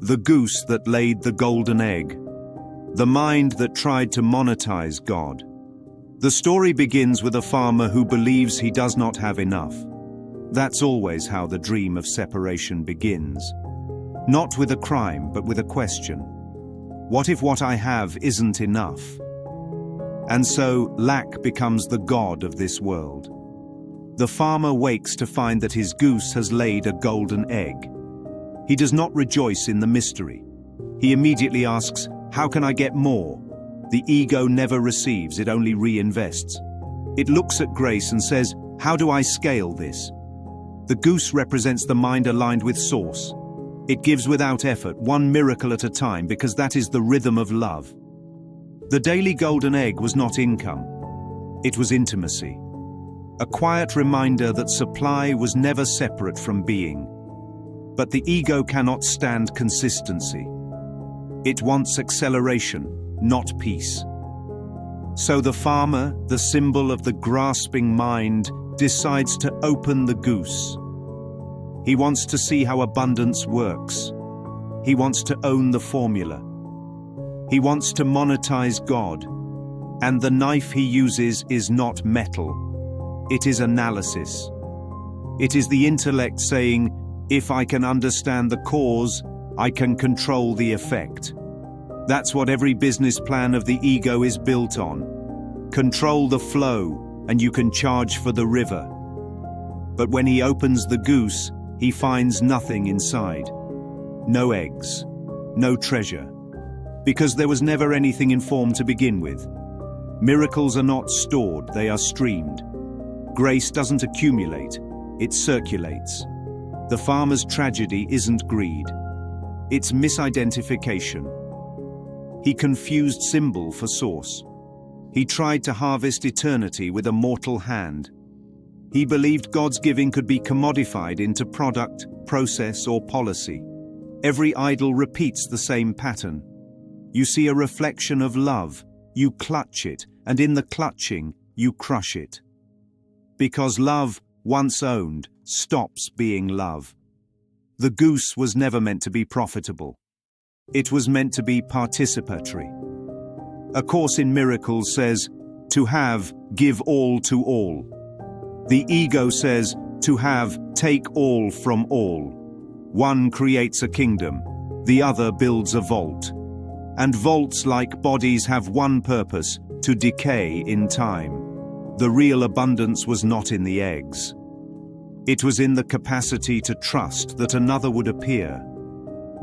The goose that laid the golden egg. The mind that tried to monetize God. The story begins with a farmer who believes he does not have enough. That's always how the dream of separation begins. Not with a crime, but with a question. What if what I have isn't enough? And so, lack becomes the god of this world. The farmer wakes to find that his goose has laid a golden egg. He does not rejoice in the mystery. He immediately asks, "How can I get more?" The ego never receives, it only reinvests. It looks at grace and says, "How do I scale this?" The goose represents the mind aligned with source. It gives without effort, one miracle at a time, because that is the rhythm of love. The daily golden egg was not income. It was intimacy. A quiet reminder that supply was never separate from being. But the ego cannot stand consistency. It wants acceleration, not peace. So the farmer, the symbol of the grasping mind, decides to open the goose. He wants to see how abundance works. He wants to own the formula. He wants to monetize God. And the knife he uses is not metal. It is analysis. It is the intellect saying, if I can understand the cause, I can control the effect. That's what every business plan of the ego is built on. Control the flow, and you can charge for the river. But when he opens the goose, he finds nothing inside. No eggs, no treasure. Because there was never anything in form to begin with. Miracles are not stored, they are streamed. Grace doesn't accumulate, it circulates. The farmer's tragedy isn't greed. It's misidentification. He confused symbol for source. He tried to harvest eternity with a mortal hand. He believed God's giving could be commodified into product, process, or policy. Every idol repeats the same pattern. You see a reflection of love, you clutch it, and in the clutching, you crush it. Because love, once owned, stops being love. The goose was never meant to be profitable. It was meant to be participatory. A Course in Miracles says, to have, give all to all. The ego says, to have, take all from all. One creates a kingdom, the other builds a vault. And vaults, like bodies, have one purpose, to decay in time. The real abundance was not in the eggs. It was in the capacity to trust that another would appear.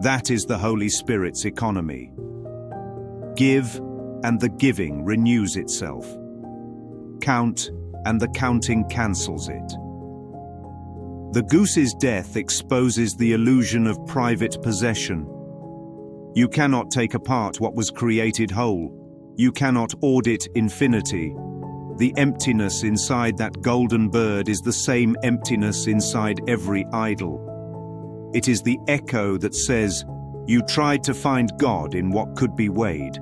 That is the Holy Spirit's economy. Give, and the giving renews itself. Count, and the counting cancels it. The goose's death exposes the illusion of private possession. You cannot take apart what was created whole. You cannot audit infinity. The emptiness inside that golden bird is the same emptiness inside every idol. It is the echo that says, you tried to find God in what could be weighed.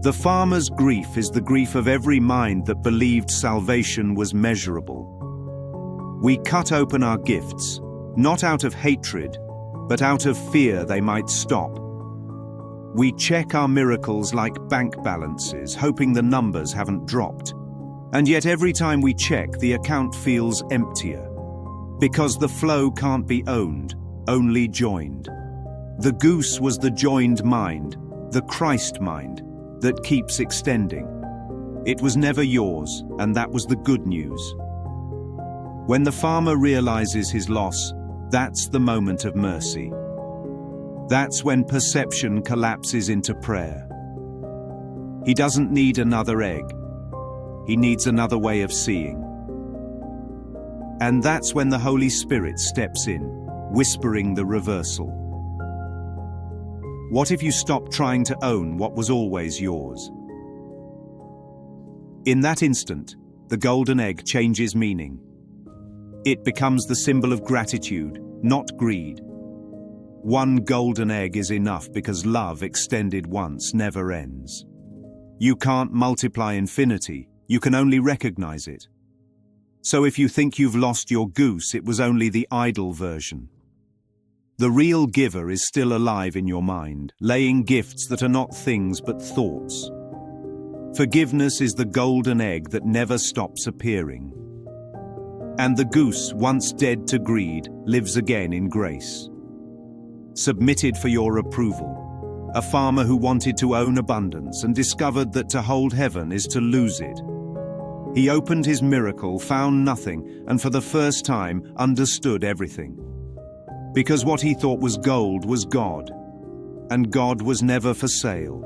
The farmer's grief is the grief of every mind that believed salvation was measurable. We cut open our gifts, not out of hatred, but out of fear they might stop. We check our miracles like bank balances, hoping the numbers haven't dropped. And yet every time we check, the account feels emptier. Because the flow can't be owned, only joined. The goose was the joined mind, the Christ mind, that keeps extending. It was never yours, and that was the good news. When the farmer realizes his loss, that's the moment of mercy. That's when perception collapses into prayer. He doesn't need another egg. He needs another way of seeing. And that's when the Holy Spirit steps in, whispering the reversal. What if you stopped trying to own what was always yours? In that instant, the golden egg changes meaning. It becomes the symbol of gratitude, not greed. One golden egg is enough because love extended once never ends. You can't multiply infinity, you can only recognize it. So if you think you've lost your goose, it was only the idle version. The real giver is still alive in your mind, laying gifts that are not things but thoughts. Forgiveness is the golden egg that never stops appearing. And the goose, once dead to greed, lives again in grace. Submitted for your approval. A farmer who wanted to own abundance and discovered that to hold heaven is to lose it. He opened his miracle, found nothing, and for the first time understood everything. Because what he thought was gold was God, and God was never for sale.